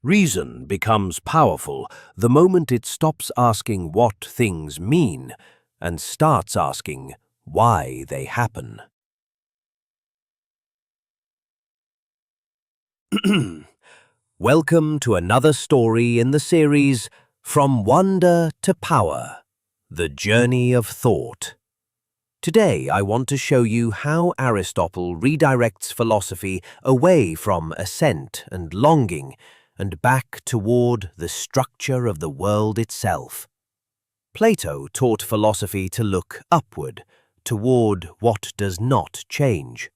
Reason becomes powerful the moment it stops asking what things mean and starts asking why they happen. Welcome to another story in the series From Wonder to Power, The Journey of Thought. Today I want to show you how Aristotle redirects philosophy away from assent and longing and back toward the structure of the world itself. Plato taught philosophy to look upward, toward what does not change.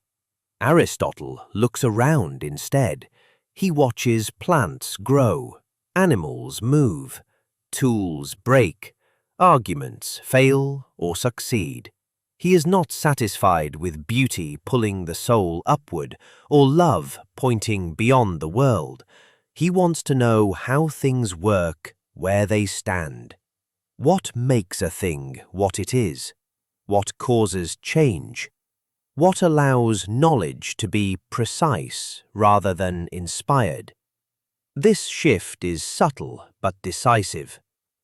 Aristotle looks around instead. He watches plants grow, animals move, tools break, arguments fail or succeed. He is not satisfied with beauty pulling the soul upward or love pointing beyond the world. He wants to know how things work where they stand. What makes a thing what it is? What causes change? What allows knowledge to be precise rather than inspired? This shift is subtle but decisive.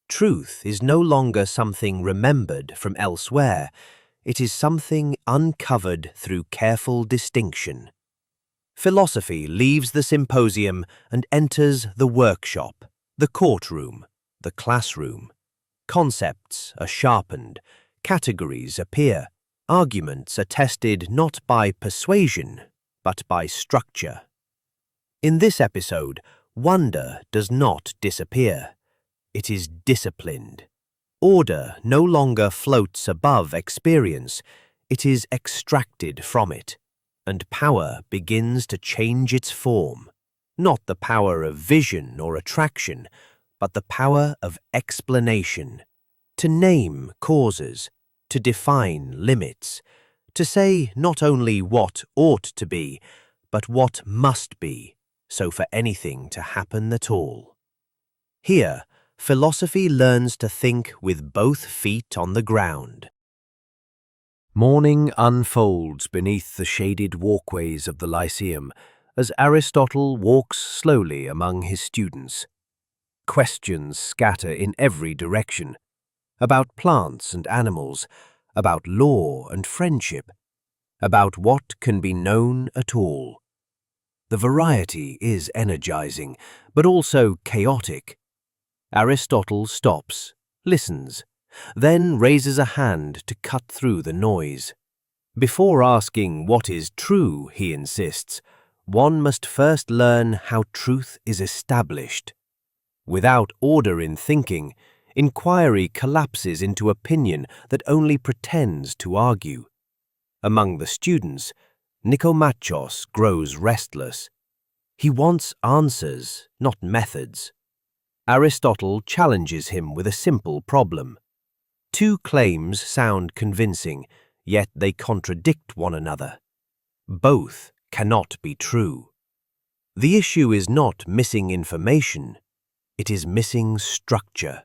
Truth is no longer something remembered from elsewhere. It is something uncovered through careful distinction. Philosophy leaves the symposium and enters the workshop, the courtroom, the classroom. Concepts are sharpened, categories appear, arguments are tested not by persuasion, but by structure. In this episode, wonder does not disappear. It is disciplined. Order no longer floats above experience, it is extracted from it, and power begins to change its form, not the power of vision or attraction, but the power of explanation, to name causes, to define limits, to say not only what ought to be, but what must be, so for anything to happen at all. Here, philosophy learns to think with both feet on the ground. Morning unfolds beneath the shaded walkways of the Lyceum as Aristotle walks slowly among his students. Questions scatter in every direction, about plants and animals, about law and friendship, about what can be known at all. The variety is energizing, but also chaotic. Aristotle stops, listens, then raises a hand to cut through the noise. Before asking what is true, he insists, one must first learn how truth is established. Without order in thinking, inquiry collapses into opinion that only pretends to argue. Among the students, Nikomachos grows restless. He wants answers, not methods. Aristotle challenges him with a simple problem. Two claims sound convincing, yet they contradict one another. Both cannot be true. The issue is not missing information, it is missing structure.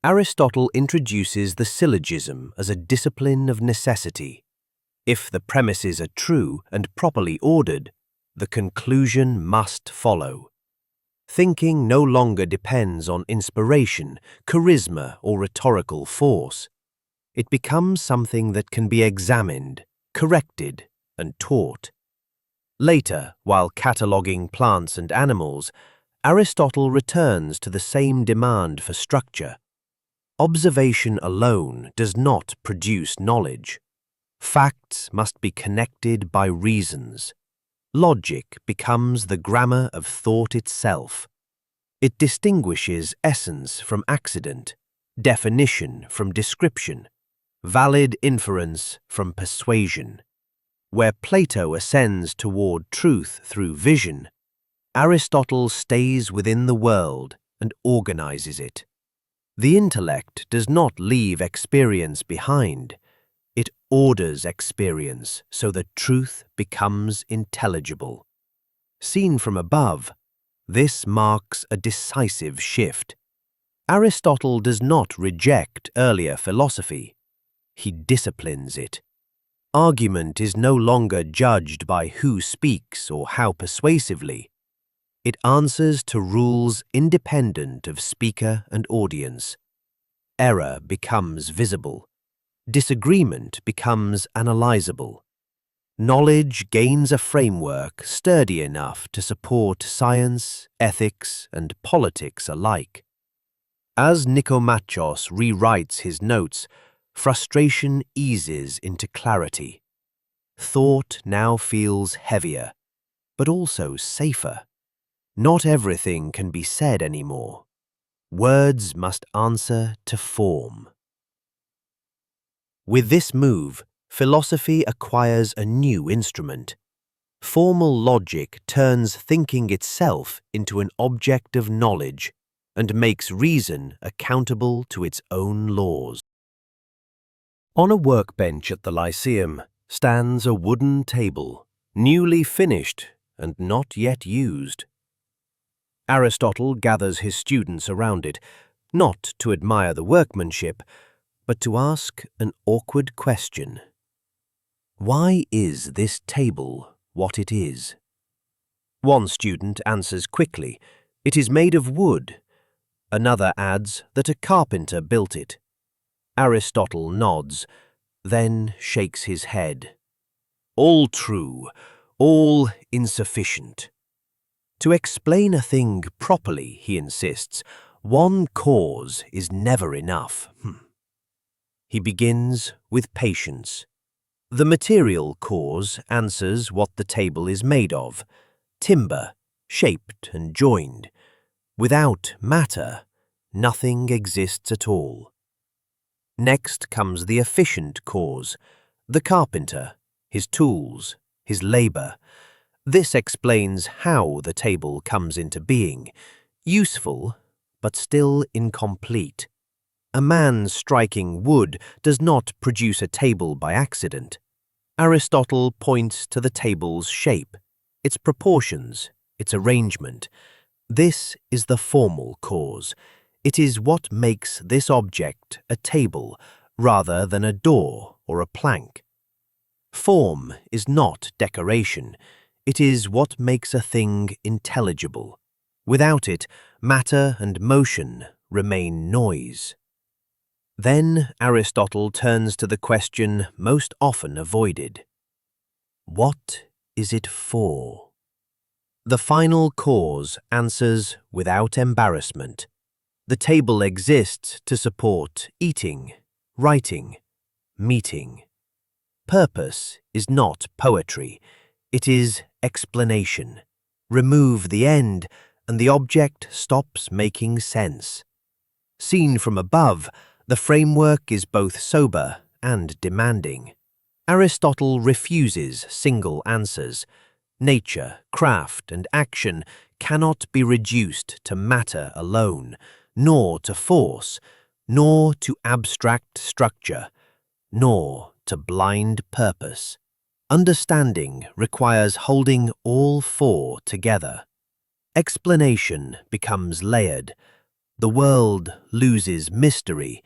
Aristotle introduces the syllogism as a discipline of necessity. If the premises are true and properly ordered, the conclusion must follow. Thinking no longer depends on inspiration, charisma, or rhetorical force. It becomes something that can be examined, corrected, and taught. Later, while cataloguing plants and animals, Aristotle returns to the same demand for structure. Observation alone does not produce knowledge. Facts must be connected by reasons. Logic becomes the grammar of thought itself. It distinguishes essence from accident, definition from description, valid inference from persuasion. Where Plato ascends toward truth through vision, Aristotle stays within the world and organizes it. The intellect does not leave experience behind. It orders experience so that truth becomes intelligible. Seen from above, this marks a decisive shift. Aristotle does not reject earlier philosophy. He disciplines it. Argument is no longer judged by who speaks or how persuasively. It answers to rules independent of speaker and audience. Error becomes visible. Disagreement becomes analyzable. Knowledge gains a framework sturdy enough to support science, ethics, and politics alike. As Nikomachos rewrites his notes, frustration eases into clarity. Thought now feels heavier, but also safer. Not everything can be said anymore. Words must answer to form. With this move, philosophy acquires a new instrument. Formal logic turns thinking itself into an object of knowledge and makes reason accountable to its own laws. On a workbench at the Lyceum stands a wooden table, newly finished and not yet used. Aristotle gathers his students around it, not to admire the workmanship, but to ask an awkward question. Why is this table what it is? One student answers quickly, it is made of wood. Another adds that a carpenter built it. Aristotle nods, then shakes his head. All true, all insufficient. To explain a thing properly, he insists, one cause is never enough. He begins with patience. The material cause answers what the table is made of, timber, shaped and joined. Without matter, nothing exists at all. Next comes the efficient cause, the carpenter, his tools, his labor. This explains how the table comes into being, useful, but still incomplete. A man striking wood does not produce a table by accident. Aristotle points to the table's shape, its proportions, its arrangement. This is the formal cause. It is what makes this object a table rather than a door or a plank. Form is not decoration. It is what makes a thing intelligible. Without it, matter and motion remain noise. Then Aristotle turns to the question most often avoided. What is it for? The final cause answers without embarrassment. The table exists to support eating, writing, meeting. Purpose is not poetry. It is explanation. Remove the end, and the object stops making sense. Seen from above, the framework is both sober and demanding. Aristotle refuses single answers. Nature, craft, and action cannot be reduced to matter alone, nor to force, nor to abstract structure, nor to blind purpose. Understanding requires holding all four together. Explanation becomes layered. The world loses mystery,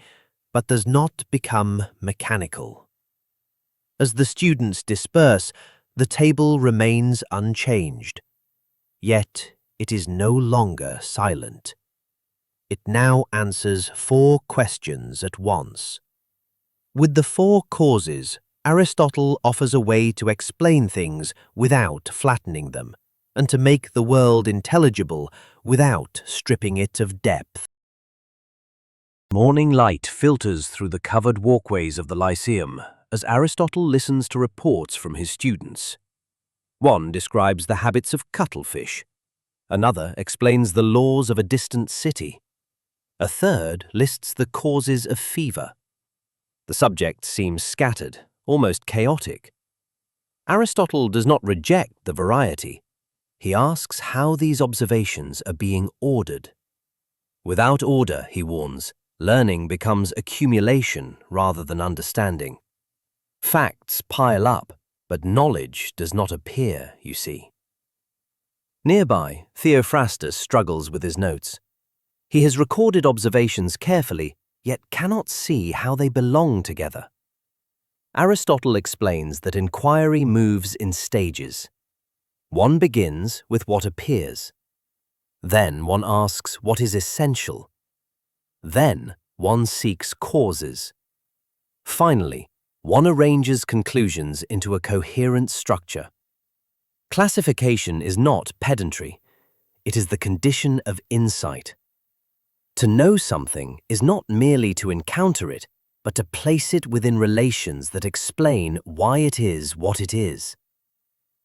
but does not become mechanical. As the students disperse, the table remains unchanged. Yet it is no longer silent. It now answers 4 questions at once. With the 4 causes, Aristotle offers a way to explain things without flattening them, and to make the world intelligible without stripping it of depth. Morning light filters through the covered walkways of the Lyceum as Aristotle listens to reports from his students. One describes the habits of cuttlefish. Another explains the laws of a distant city. A third lists the causes of fever. The subject seems scattered, almost chaotic. Aristotle does not reject the variety. He asks how these observations are being ordered. Without order, he warns, learning becomes accumulation rather than understanding. Facts pile up, but knowledge does not appear, you see. Nearby, Theophrastus struggles with his notes. He has recorded observations carefully, yet cannot see how they belong together. Aristotle explains that inquiry moves in stages. One begins with what appears. Then one asks what is essential. Then one seeks causes. Finally, one arranges conclusions into a coherent structure. Classification is not pedantry. It is the condition of insight. To know something is not merely to encounter it, but to place it within relations that explain why it is what it is.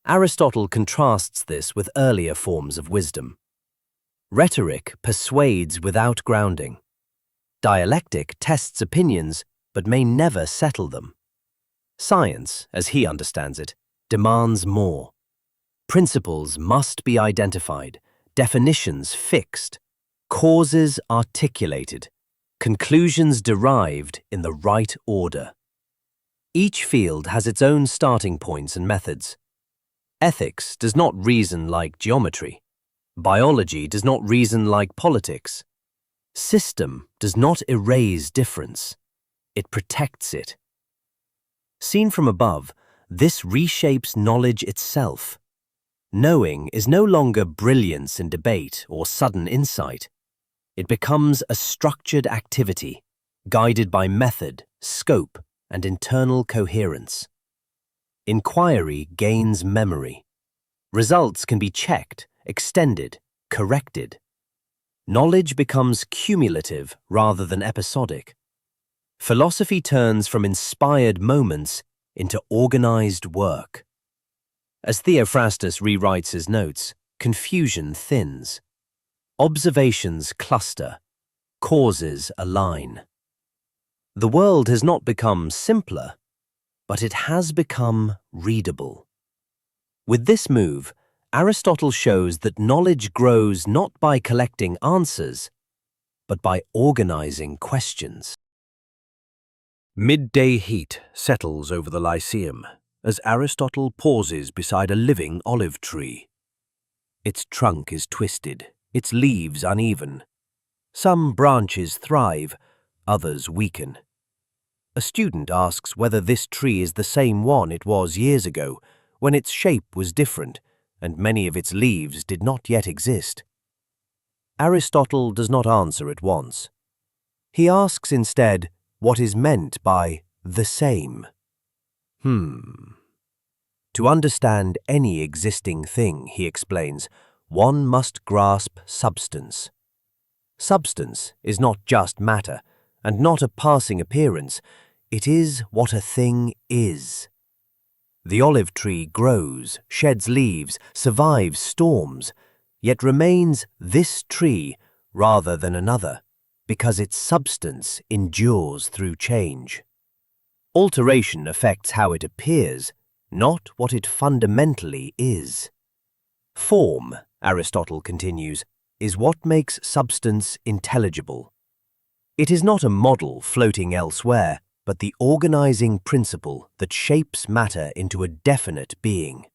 Aristotle contrasts this with earlier forms of wisdom. Rhetoric persuades without grounding. Dialectic tests opinions, but may never settle them. Science, as he understands it, demands more. Principles must be identified, definitions fixed, causes articulated, conclusions derived in the right order. Each field has its own starting points and methods. Ethics does not reason like geometry. Biology does not reason like politics. System does not erase difference. It protects it. Seen from above, this reshapes knowledge itself. Knowing is no longer brilliance in debate or sudden insight. It becomes a structured activity, guided by method, scope, and internal coherence. Inquiry gains memory. Results can be checked, extended, corrected. Knowledge becomes cumulative rather than episodic. Philosophy turns from inspired moments into organized work. As Theophrastus rewrites his notes, confusion thins. Observations cluster. Causes align. The world has not become simpler, but it has become readable. With this move, Aristotle shows that knowledge grows not by collecting answers, but by organizing questions. Midday heat settles over the Lyceum as Aristotle pauses beside a living olive tree. Its trunk is twisted, its leaves uneven. Some branches thrive, others weaken. A student asks whether this tree is the same one it was years ago, when its shape was different and many of its leaves did not yet exist. Aristotle does not answer at once. He asks instead what is meant by the same. To understand any existing thing, he explains, one must grasp substance. Substance is not just matter, and not a passing appearance. It is what a thing is. The olive tree grows, sheds leaves, survives storms, yet remains this tree rather than another, because its substance endures through change. Alteration affects how it appears, not what it fundamentally is. Form, Aristotle continues, is what makes substance intelligible. It is not a model floating elsewhere, but the organizing principle that shapes matter into a definite being.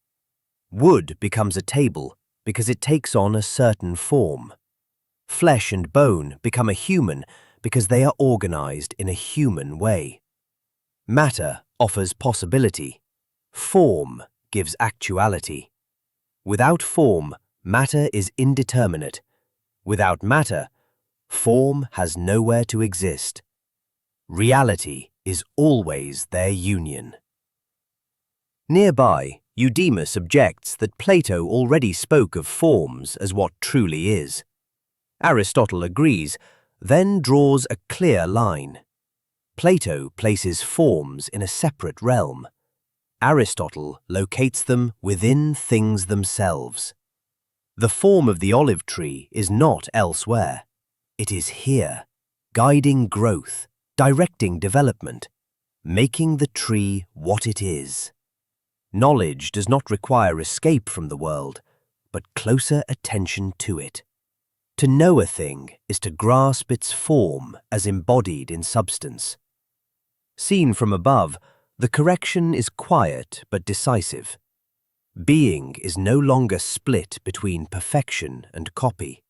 Wood becomes a table because it takes on a certain form. Flesh and bone become a human because they are organized in a human way. Matter offers possibility. Form gives actuality. Without form, matter is indeterminate. Without matter, form has nowhere to exist. Reality is always their union. Nearby, Eudemus objects that Plato already spoke of forms as what truly is. Aristotle agrees, then draws a clear line. Plato places forms in a separate realm. Aristotle locates them within things themselves. The form of the olive tree is not elsewhere. It is here, guiding growth, directing development, making the tree what it is. Knowledge does not require escape from the world, but closer attention to it. To know a thing is to grasp its form as embodied in substance. Seen from above, the correction is quiet but decisive. Being is no longer split between perfection and copy.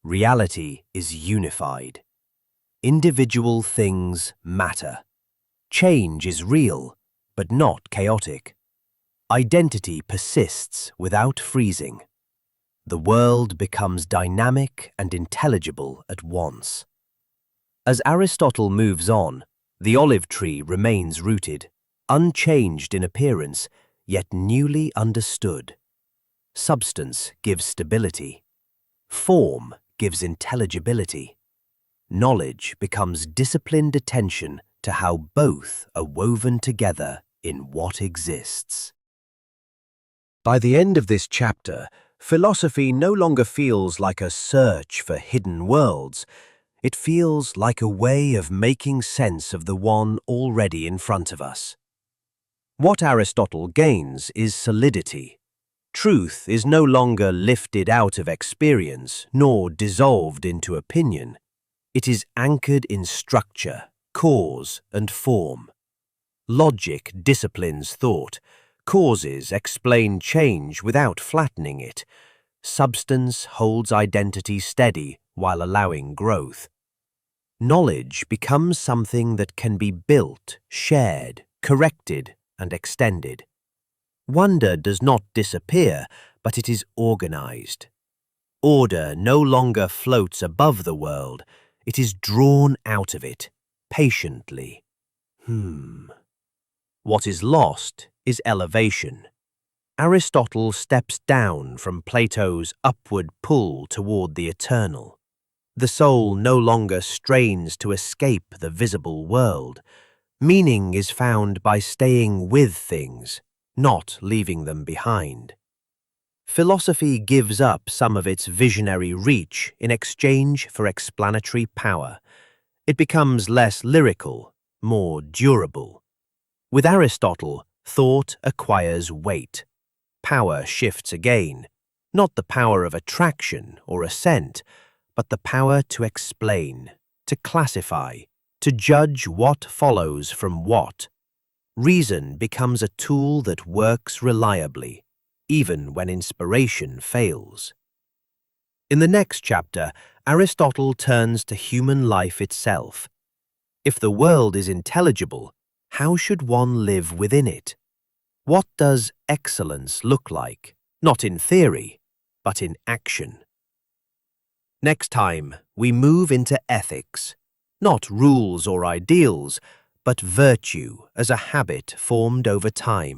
Reality is unified. Individual things matter. Change is real, but not chaotic. Identity persists without freezing. The world becomes dynamic and intelligible at once. As Aristotle moves on, the olive tree remains rooted, unchanged in appearance, yet newly understood. Substance gives stability. Form gives intelligibility. Knowledge becomes disciplined attention to how both are woven together in what exists. By the end of this chapter, philosophy no longer feels like a search for hidden worlds. It feels like a way of making sense of the one already in front of us. What Aristotle gains is solidity. Truth is no longer lifted out of experience nor dissolved into opinion. It is anchored in structure, cause, and form. Logic disciplines thought. Causes explain change without flattening it. Substance holds identity steady while allowing growth. Knowledge becomes something that can be built, shared, corrected, and extended. Wonder does not disappear, but it is organized. Order no longer floats above the world, it is drawn out of it, patiently. What is lost is elevation. Aristotle steps down from Plato's upward pull toward the eternal. The soul no longer strains to escape the visible world. Meaning is found by staying with things, not leaving them behind. Philosophy gives up some of its visionary reach in exchange for explanatory power. It becomes less lyrical, more durable. With Aristotle, thought acquires weight. Power shifts again, not the power of attraction or assent, but the power to explain, to classify, to judge what follows from what. Reason becomes a tool that works reliably, even when inspiration fails. In the next chapter, Aristotle turns to human life itself. If the world is intelligible, how should one live within it? What does excellence look like, not in theory, but in action? Next time, we move into ethics, not rules or ideals, but virtue as a habit formed over time.